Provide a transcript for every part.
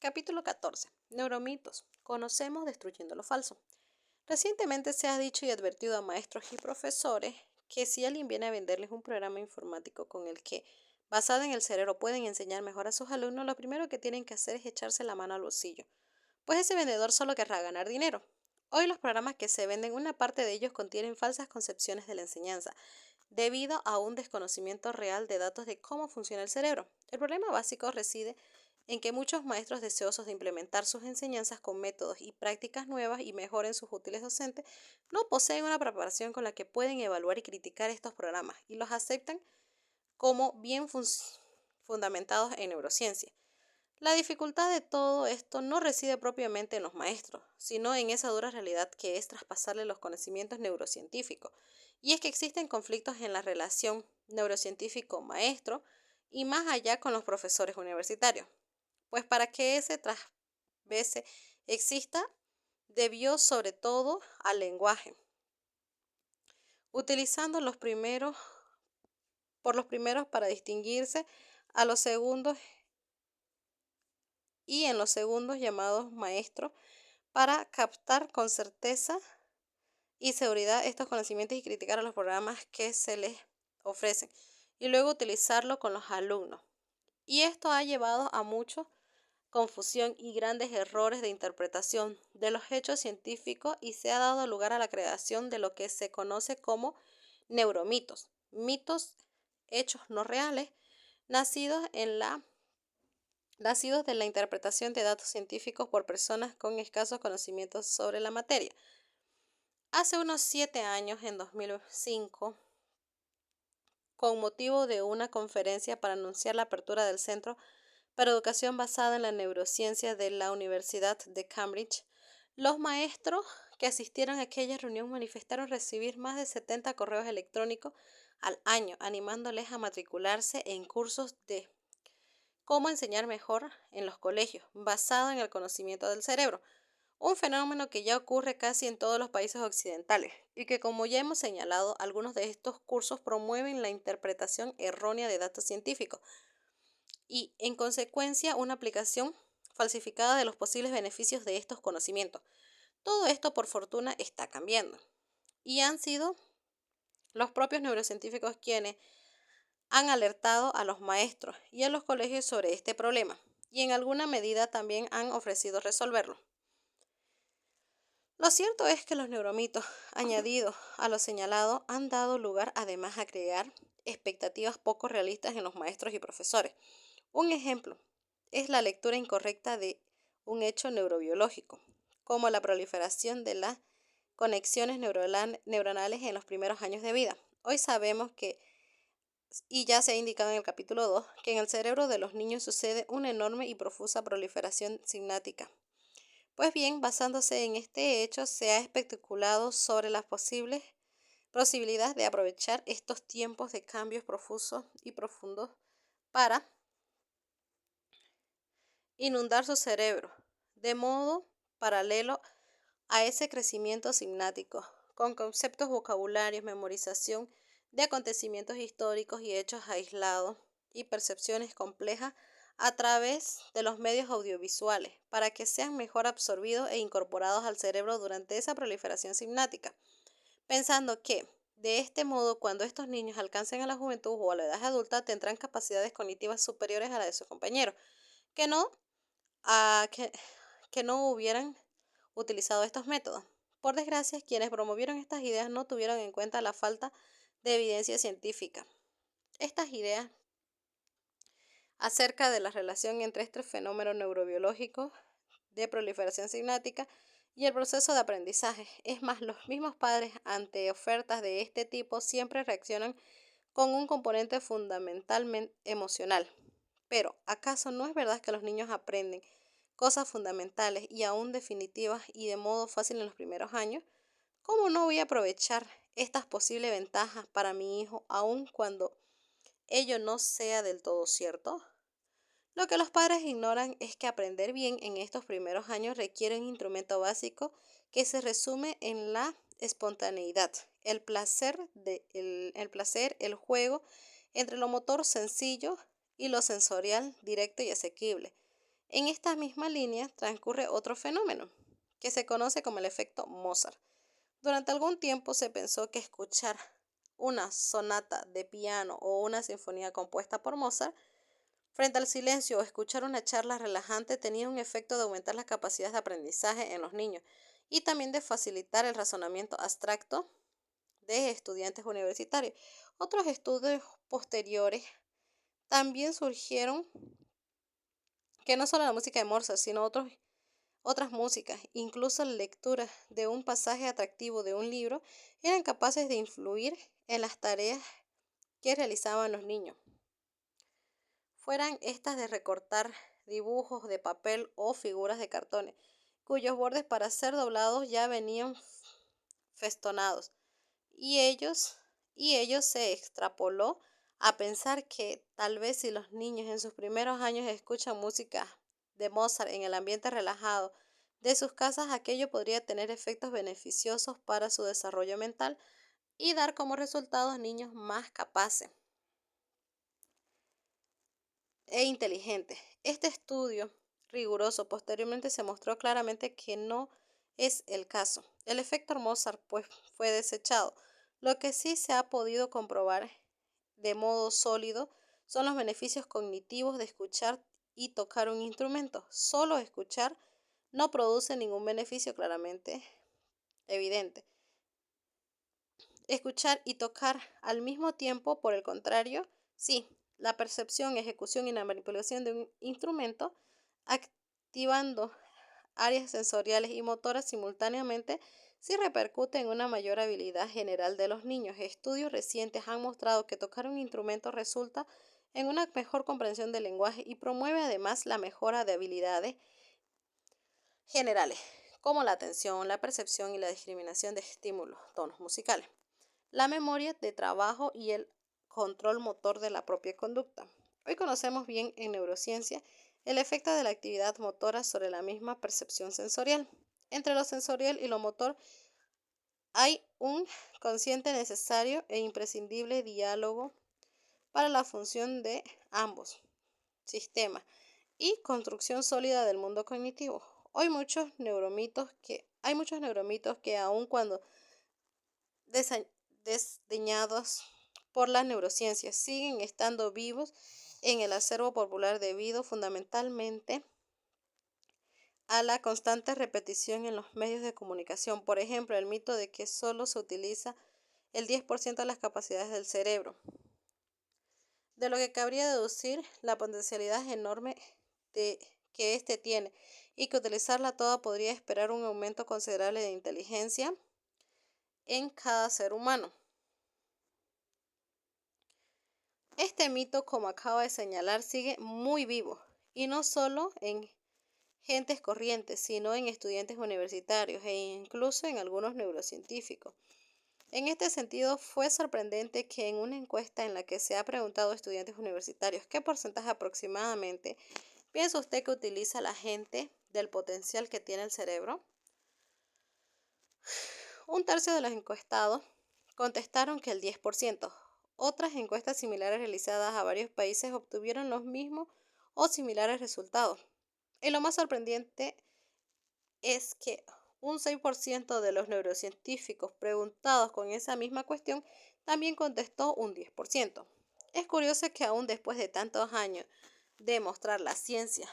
Capítulo 14. Neuromitos. Conocemos destruyendo lo falso. Recientemente se ha dicho y advertido a maestros y profesores que si alguien viene a venderles un programa informático con el que, basado en el cerebro, pueden enseñar mejor a sus alumnos, lo primero que tienen que hacer es echarse la mano al bolsillo, pues ese vendedor solo querrá ganar dinero. Hoy los programas que se venden, una parte de ellos contienen falsas concepciones de la enseñanza, debido a un desconocimiento real de datos de cómo funciona el cerebro. El problema básico reside en que muchos maestros deseosos de implementar sus enseñanzas con métodos y prácticas nuevas y mejoren sus útiles docentes no poseen una preparación con la que pueden evaluar y criticar estos programas y los aceptan como bien fundamentados en neurociencia. La dificultad de todo esto no reside propiamente en los maestros, sino en esa dura realidad que es traspasarle los conocimientos neurocientíficos. Y es que existen conflictos en la relación neurocientífico-maestro y más allá con los profesores universitarios. Pues para que ese trasvese exista, debió sobre todo al lenguaje, utilizando por los primeros para distinguirse a los segundos y en los segundos llamados maestros para captar con certeza y seguridad estos conocimientos y criticar a los programas que se les ofrecen y luego utilizarlo con los alumnos. Y esto ha llevado a mucha confusión y grandes errores de interpretación de los hechos científicos y se ha dado lugar a la creación de lo que se conoce como neuromitos, mitos, hechos no reales, nacidos de la interpretación de datos científicos por personas con escasos conocimientos sobre la materia. Hace unos 7 años, en 2005, con motivo de una conferencia para anunciar la apertura del Centro para Educación Basada en la Neurociencia de la Universidad de Cambridge, los maestros que asistieron a aquella reunión manifestaron recibir más de 70 correos electrónicos al año, animándoles a matricularse en cursos de cómo enseñar mejor en los colegios, basado en el conocimiento del cerebro, un fenómeno que ya ocurre casi en todos los países occidentales y que, como ya hemos señalado, algunos de estos cursos promueven la interpretación errónea de datos científicos y, en consecuencia, una aplicación falsificada de los posibles beneficios de estos conocimientos. Todo esto, por fortuna, está cambiando y han sido los propios neurocientíficos quienes han alertado a los maestros y a los colegios sobre este problema y en alguna medida también han ofrecido resolverlo. Lo cierto es que los neuromitos, añadidos a lo señalado, han dado lugar además a crear expectativas poco realistas en los maestros y profesores. Un ejemplo es la lectura incorrecta de un hecho neurobiológico, como la proliferación de las conexiones neuronales en los primeros años de vida. Hoy sabemos que, y ya se ha indicado en el capítulo 2, que en el cerebro de los niños sucede una enorme y profusa proliferación sináptica. Pues bien, basándose en este hecho, se ha especulado sobre las posibilidades de aprovechar estos tiempos de cambios profusos y profundos para inundar su cerebro, de modo paralelo a ese crecimiento sináptico, con conceptos vocabularios, memorización de acontecimientos históricos y hechos aislados y percepciones complejas a través de los medios audiovisuales, para que sean mejor absorbidos e incorporados al cerebro durante esa proliferación sináptica, pensando que, de este modo, cuando estos niños alcancen a la juventud o a la edad adulta, tendrán capacidades cognitivas superiores a las de sus compañeros, que no, a, que no hubieran utilizado estos métodos. Por desgracia, quienes promovieron estas ideas no tuvieron en cuenta la falta de evidencia científica. Estas ideas acerca de la relación entre este fenómeno neurobiológico de proliferación sináptica y el proceso de aprendizaje. Es más, los mismos padres ante ofertas de este tipo siempre reaccionan con un componente fundamentalmente emocional. Pero, ¿acaso no es verdad que los niños aprenden cosas fundamentales y aún definitivas y de modo fácil en los primeros años? ¿Cómo no voy a aprovechar estas posibles ventajas para mi hijo aun cuando ello no sea del todo cierto? Lo que los padres ignoran es que aprender bien en estos primeros años requiere un instrumento básico que se resume en la espontaneidad, el placer, el juego entre lo motor sencillo y lo sensorial directo y asequible. En esta misma línea transcurre otro fenómeno, que se conoce como el efecto Mozart. Durante algún tiempo se pensó que escuchar una sonata de piano o una sinfonía compuesta por Mozart frente al silencio o escuchar una charla relajante tenía un efecto de aumentar las capacidades de aprendizaje en los niños y también de facilitar el razonamiento abstracto de estudiantes universitarios. Otros estudios posteriores también surgieron que no solo la música de Mozart, sino otras músicas, incluso la lectura de un pasaje atractivo de un libro, eran capaces de influir en las tareas que realizaban los niños, fueran estas de recortar dibujos de papel o figuras de cartones, cuyos bordes para ser doblados ya venían festonados, y ellos se extrapoló a pensar que tal vez si los niños en sus primeros años escuchan música de Mozart en el ambiente relajado de sus casas, aquello podría tener efectos beneficiosos para su desarrollo mental y dar como resultado niños más capaces e inteligentes. Este estudio riguroso posteriormente se mostró claramente que no es el caso. El efecto Mozart pues fue desechado. Lo que sí se ha podido comprobar de modo sólido son los beneficios cognitivos de escuchar y tocar un instrumento. Solo escuchar no produce ningún beneficio claramente evidente. Escuchar y tocar al mismo tiempo, por el contrario, sí, la percepción, ejecución y la manipulación de un instrumento, activando áreas sensoriales y motoras simultáneamente, sí repercute en una mayor habilidad general de los niños. Estudios recientes han mostrado que tocar un instrumento resulta en una mejor comprensión del lenguaje y promueve además la mejora de habilidades generales, como la atención, la percepción y la discriminación de estímulos, tonos musicales, la memoria de trabajo y el control motor de la propia conducta. Hoy conocemos bien en neurociencia el efecto de la actividad motora sobre la misma percepción sensorial. Entre lo sensorial y lo motor hay un consciente necesario e imprescindible diálogo para la función de ambos sistemas y construcción sólida del mundo cognitivo. Hay muchos neuromitos que aun cuando desdeñados por las neurociencias siguen estando vivos en el acervo popular debido fundamentalmente a la constante repetición en los medios de comunicación. Por ejemplo, el mito de que solo se utiliza el 10% de las capacidades del cerebro, de lo que cabría deducir la potencialidad enorme que éste tiene y que utilizarla toda podría esperar un aumento considerable de inteligencia en cada ser humano. Este mito, como acabo de señalar, sigue muy vivo y no solo en gentes corrientes, sino en estudiantes universitarios e incluso en algunos neurocientíficos. En este sentido, fue sorprendente que en una encuesta en la que se ha preguntado a estudiantes universitarios qué porcentaje aproximadamente piensa usted que utiliza la gente del potencial que tiene el cerebro, un tercio de los encuestados contestaron que el 10%. Otras encuestas similares realizadas a varios países obtuvieron los mismos o similares resultados. Y lo más sorprendente es que un 6% de los neurocientíficos preguntados con esa misma cuestión también contestó un 10%. Es curioso que aún después de tantos años de mostrar la ciencia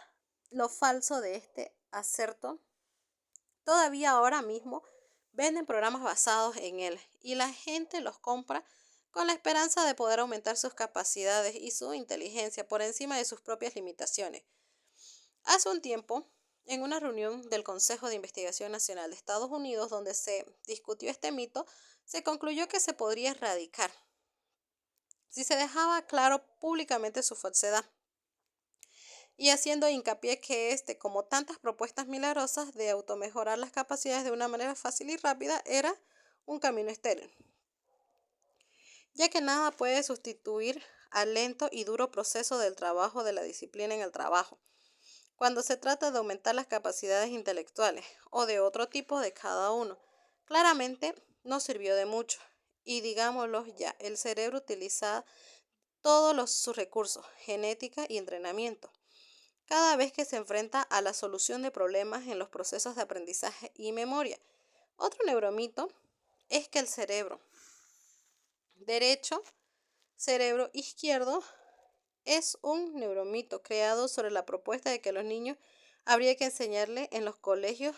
lo falso de este acerto, todavía ahora mismo venden programas basados en él y la gente los compra con la esperanza de poder aumentar sus capacidades y su inteligencia por encima de sus propias limitaciones. Hace un tiempo, en una reunión del Consejo de Investigación Nacional de Estados Unidos donde se discutió este mito, se concluyó que se podría erradicar si se dejaba claro públicamente su falsedad y haciendo hincapié que como tantas propuestas milagrosas de automejorar las capacidades de una manera fácil y rápida, era un camino estéril, ya que nada puede sustituir al lento y duro proceso del trabajo de la disciplina en el trabajo, cuando se trata de aumentar las capacidades intelectuales o de otro tipo de cada uno. Claramente no sirvió de mucho, y digámoslo ya, el cerebro utiliza todos sus recursos, genética y entrenamiento, cada vez que se enfrenta a la solución de problemas en los procesos de aprendizaje y memoria. Otro neuromito es que el cerebro derecho, cerebro izquierdo, es un neuromito creado sobre la propuesta de que los niños habría que enseñarle en los colegios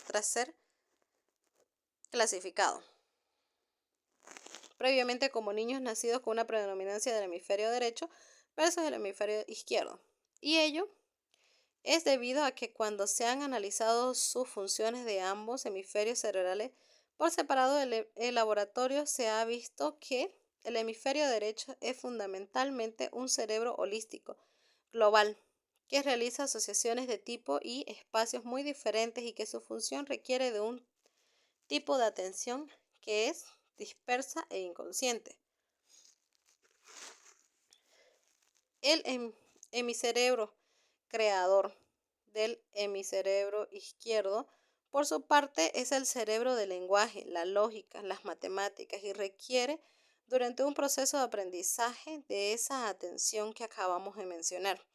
tras ser clasificados previamente como niños nacidos con una predominancia del hemisferio derecho versus el hemisferio izquierdo. Y ello es debido a que cuando se han analizado sus funciones de ambos hemisferios cerebrales por separado en el laboratorio, se ha visto que el hemisferio derecho es fundamentalmente un cerebro holístico, global, que realiza asociaciones de tipo y espacios muy diferentes y que su función requiere de un tipo de atención que es dispersa e inconsciente. El hemicerebro creador del hemicerebro izquierdo, por su parte, es el cerebro del lenguaje, la lógica, las matemáticas y requiere durante un proceso de aprendizaje de esa atención que acabamos de mencionar,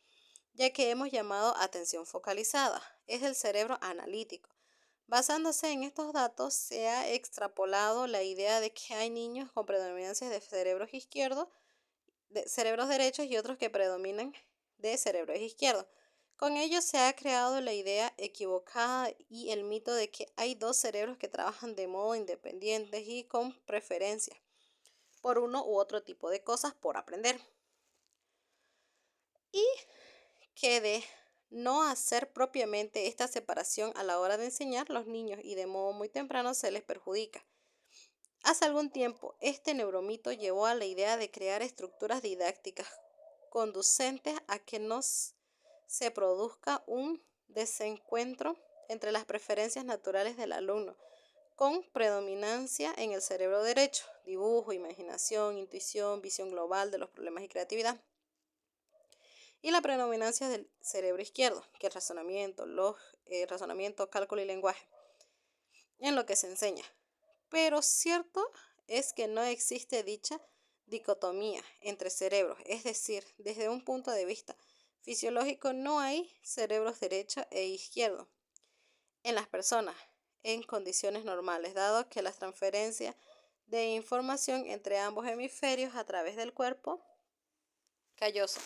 ya que hemos llamado atención focalizada. Es el cerebro analítico. Basándose en estos datos, se ha extrapolado la idea de que hay niños con predominancias de cerebros izquierdos, de cerebros derechos y otros que predominan de cerebros izquierdos. Con ello se ha creado la idea equivocada y el mito de que hay dos cerebros que trabajan de modo independiente y con preferencia por uno u otro tipo de cosas por aprender. Y que de no hacer propiamente esta separación a la hora de enseñar, los niños y de modo muy temprano se les perjudica. Hace algún tiempo, este neuromito llevó a la idea de crear estructuras didácticas conducentes a que no se produzca un desencuentro entre las preferencias naturales del alumno, con predominancia en el cerebro derecho, dibujo, imaginación, intuición, visión global de los problemas y creatividad, y la predominancia del cerebro izquierdo, que es razonamiento, cálculo y lenguaje, en lo que se enseña. Pero cierto es que no existe dicha dicotomía entre cerebros, es decir, desde un punto de vista fisiológico no hay cerebros derecho e izquierdo en las personas en condiciones normales, dado que la transferencia de información entre ambos hemisferios a través del cuerpo calloso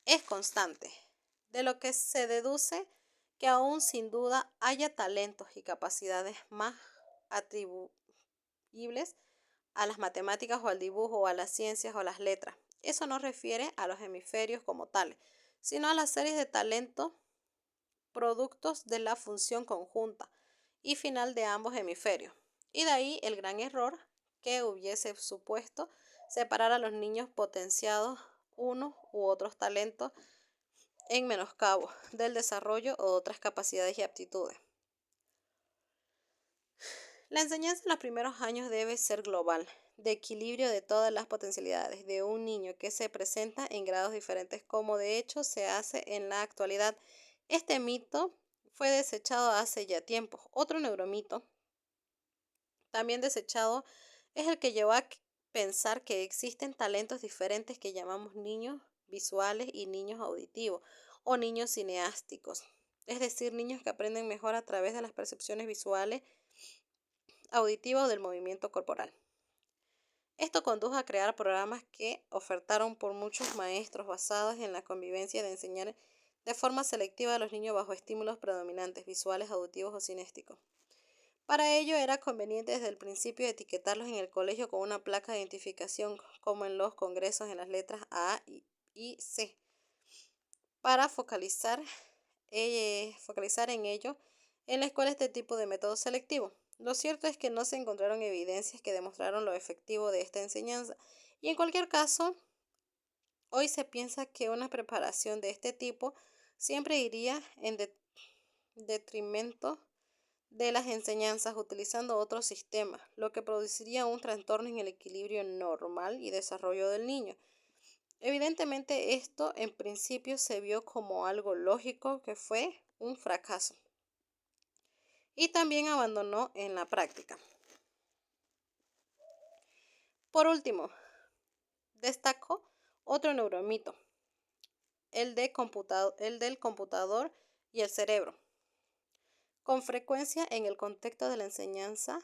es constante, de lo que se deduce que aún sin duda haya talentos y capacidades más atribuibles a las matemáticas o al dibujo o a las ciencias o a las letras. Eso no refiere a los hemisferios como tales, sino a las series de talentos productos de la función conjunta y final de ambos hemisferios. Y de ahí el gran error que hubiese supuesto separar a los niños potenciados unos u otros talentos en menoscabo del desarrollo o otras capacidades y aptitudes. La enseñanza en los primeros años debe ser global, de equilibrio de todas las potencialidades de un niño que se presenta en grados diferentes, como de hecho se hace en la actualidad. Este mito fue desechado hace ya tiempo. Otro neuromito, también desechado, es el que llevó a pensar que existen talentos diferentes que llamamos niños visuales y niños auditivos o niños cineásticos, es decir, niños que aprenden mejor a través de las percepciones visuales, auditivas o del movimiento corporal. Esto condujo a crear programas que ofertaron por muchos maestros basados en la convivencia de enseñar de forma selectiva a los niños bajo estímulos predominantes, visuales, auditivos o cinésticos. Para ello era conveniente desde el principio etiquetarlos en el colegio con una placa de identificación, como en los congresos en las letras A y C, para focalizar en ello en la escuela este tipo de método selectivo. Lo cierto es que no se encontraron evidencias que demostraron lo efectivo de esta enseñanza y en cualquier caso, hoy se piensa que una preparación de este tipo siempre iría en detrimento de las enseñanzas utilizando otro sistema, lo que produciría un trastorno en el equilibrio normal y desarrollo del niño. Evidentemente esto en principio se vio como algo lógico que fue un fracaso y también abandonó en la práctica. Por último, destaco otro neuromito, el del computador y el cerebro. Con frecuencia en el contexto de la enseñanza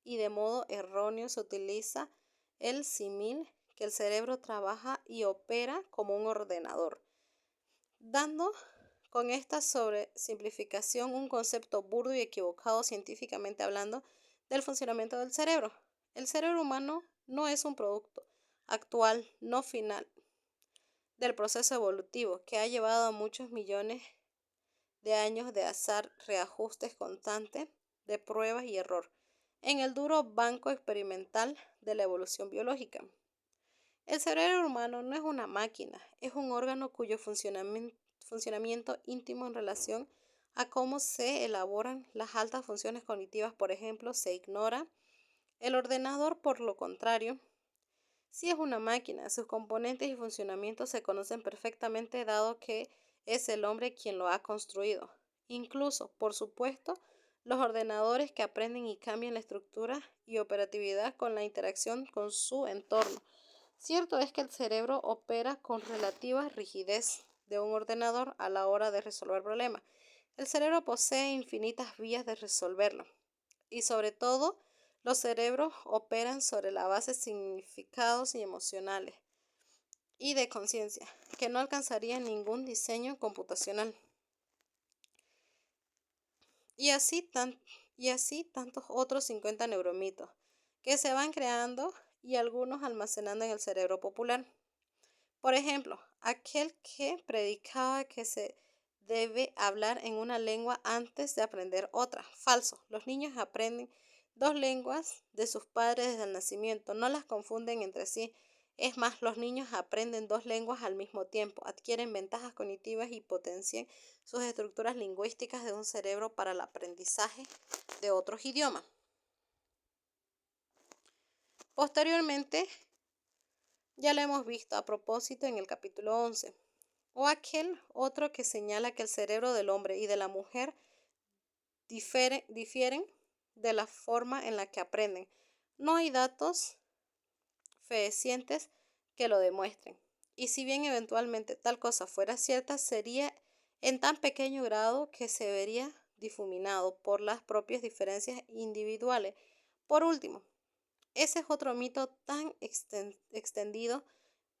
y de modo erróneo se utiliza el símil que el cerebro trabaja y opera como un ordenador, dando con esta sobresimplificación un concepto burdo y equivocado científicamente hablando del funcionamiento del cerebro. El cerebro humano no es un producto actual, no final, del proceso evolutivo que ha llevado a muchos millones de años de azar, reajustes constantes, de pruebas y error, en el duro banco experimental de la evolución biológica. El cerebro humano no es una máquina, es un órgano cuyo funcionamiento íntimo en relación a cómo se elaboran las altas funciones cognitivas, por ejemplo, se ignora. El ordenador, por lo contrario, sí es una máquina, sus componentes y funcionamientos se conocen perfectamente dado que es el hombre quien lo ha construido. Incluso, por supuesto, los ordenadores que aprenden y cambian la estructura y operatividad con la interacción con su entorno. Cierto es que el cerebro opera con relativa rigidez de un ordenador a la hora de resolver problemas. El cerebro posee infinitas vías de resolverlo y sobre todo los cerebros operan sobre la base de significados y emocionales y de conciencia que no alcanzaría ningún diseño computacional. Y así tantos otros 50 neuromitos que se van creando y algunos almacenando en el cerebro popular. Por ejemplo, aquel que predicaba que se debe hablar en una lengua antes de aprender otra. Falso. Los niños aprenden dos lenguas de sus padres desde el nacimiento. No las confunden entre sí. Es más, los niños aprenden dos lenguas al mismo tiempo, adquieren ventajas cognitivas y potencian sus estructuras lingüísticas de un cerebro para el aprendizaje de otros idiomas. Posteriormente, ya lo hemos visto a propósito en el capítulo 11, o aquel otro que señala que el cerebro del hombre y de la mujer difieren de la forma en la que aprenden. No hay datos fehacientes que lo demuestren. Y si bien eventualmente tal cosa fuera cierta, sería en tan pequeño grado que se vería difuminado por las propias diferencias individuales. Por último, ese es otro mito tan extendido,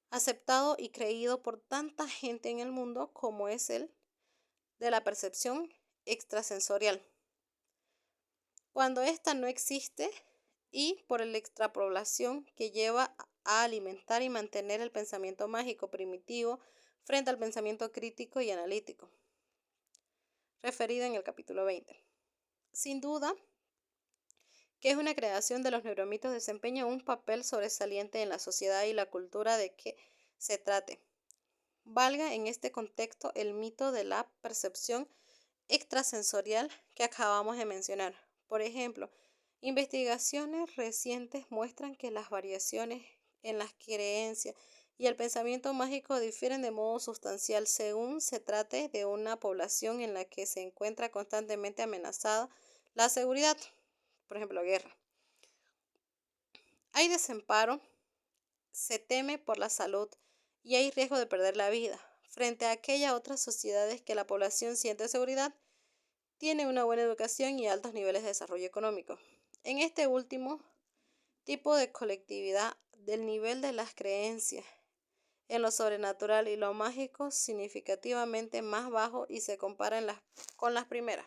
aceptado y creído por tanta gente en el mundo como es el de la percepción extrasensorial, cuando ésta no existe, y por la extrapolación que lleva a alimentar y mantener el pensamiento mágico primitivo frente al pensamiento crítico y analítico, referido en el capítulo 20. Sin duda, que es una creación de los neuromitos, desempeña un papel sobresaliente en la sociedad y la cultura de que se trate. Valga en este contexto el mito de la percepción extrasensorial que acabamos de mencionar. Por ejemplo, investigaciones recientes muestran que las variaciones en las creencias y el pensamiento mágico difieren de modo sustancial según se trate de una población en la que se encuentra constantemente amenazada la seguridad, por ejemplo, guerra. Hay desamparo, se teme por la salud y hay riesgo de perder la vida. Frente a aquellas otras sociedades que la población siente seguridad, tiene una buena educación y altos niveles de desarrollo económico. En este último tipo de colectividad, del nivel de las creencias en lo sobrenatural y lo mágico significativamente más bajo y se compara con las primeras.